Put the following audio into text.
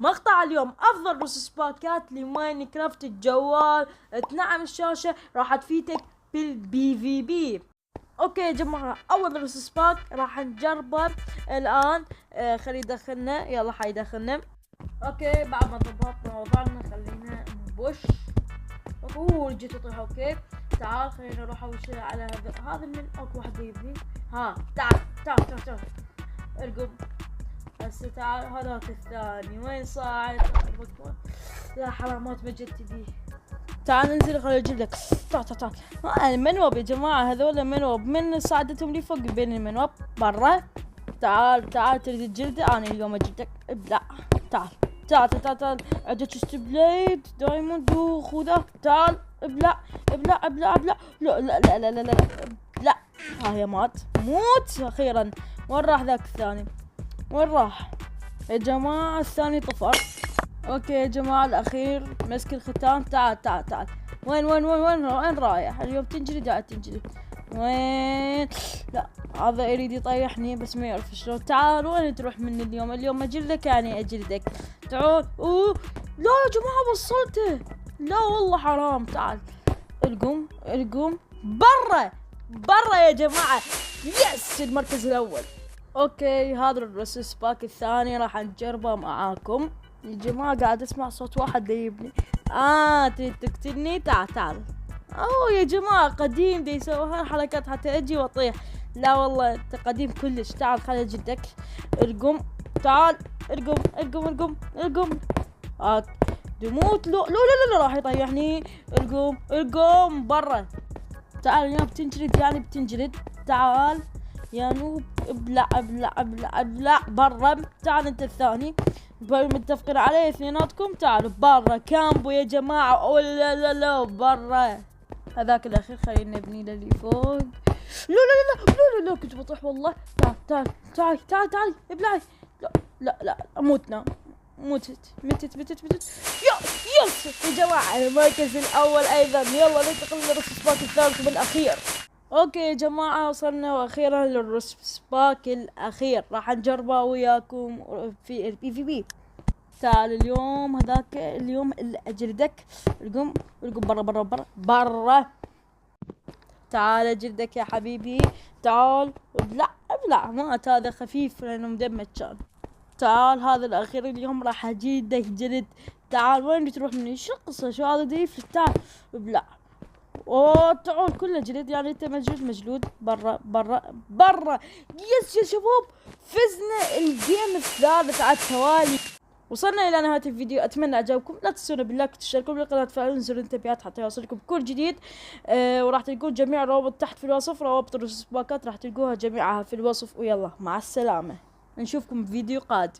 مقطع اليوم افضل روس باكات لماين كرافت الجوال. تنعم الشاشة راح تفيدك بالبي في بي. اوكي يا جماعة، اول روس باك راح نجربه الان. خلي يدخلنا، يلا حيدخلنا. اوكي بعد ما ضبطنا وضعنا خلينا نبش. جيت اطيح. اوكي تعال خلينا نروح اول شيء على هذا من اكو واحد يبني. ها تعال ارقب. هسه تعال هذاك الثاني وين صاعد؟ لا حرامات مجددي. تعال ننزل خليني اجيب لك. تعال المنوب يا جماعة، هذول منوب من صعدتهم لي فوق بين المنوب برا. تعال تريد الجلدة؟ انا اليوم اجيبك. ابلع. تعال عندك ستبليد دايموند وخذه. تعال ابلع. لا ها هي موت اخيرا. وين راح ذاك الثاني؟ وين راح يا جماعة؟ الثاني طفر. اوكي يا جماعة الاخير مسك الختام. تعال وين رايح؟ اليوم تنجلد قاعد تنجلد. وين؟ لا هذا يريد يطيحني بس ما يعرف شلون. تعال وين تروح من اليوم اجلدك يعني اجلدك. تعال. لا يا جماعة وصلته. لا والله حرام. تعال ارقم برا يا جماعة. يس المركز الاول. اوكي هذا الرسس باك الثاني راح نجربه معاكم يا جماعة. قاعد اسمع صوت واحد يبني. تريد تقتلني؟ تعال. يا جماعة قديم دي يسوي هالحركات حتى اجي واطيح. لا والله انت قديم كلش. تعال خلي جدك. ارقم. تعال ارقم. تموت. لا راح يطيحني. ارقم برا. تعال يا بتنجلد يعني بتنجلد. تعال يا نوب. ابلع برا. تعال انت الثاني متفقين عليه اثنيناتكم. تعالوا برا كامبو يا جماعة. لا برا. هذاك الاخير خلينا نبني للي فوق. لا كنت بطيح والله. تعال ابلعي. لا متت. يس يا جماعة المركز الاول ايضا. يلا ننتقل للرسباك الثالث والاخير. اوكي يا جماعة وصلنا واخيرا للرسباك الاخير. راح نجربه وياكم في البي في بي. تعال اليوم اللي اجلدك. ارقم برا. تعال اجلدك يا حبيبي. تعال ابلع. مات هذا خفيف لانه مدمج كان. تعال هذا الاخير اليوم راح اجلدك جلد. تعال وين تروح مني؟ شو القصة؟ شو هذا ديف؟ تعال ابلع. تعال كله جلد يعني انت مجلود. برا. يس يا شباب فزنا الجيم الثالث على التوالي. وصلنا الى نهاية الفيديو. اتمنى اعجبكم. لا تنسون باللايك وتشتركوا بالقناة وتفعلون زر التنبيهات حتى يوصلكم كل جديد. وراح تلقون جميع الروابط تحت في الوصف. روابط الرسباكات راح تلقوها جميعها في الوصف. ويلا مع السلامة، نشوفكم بفيديو قادم.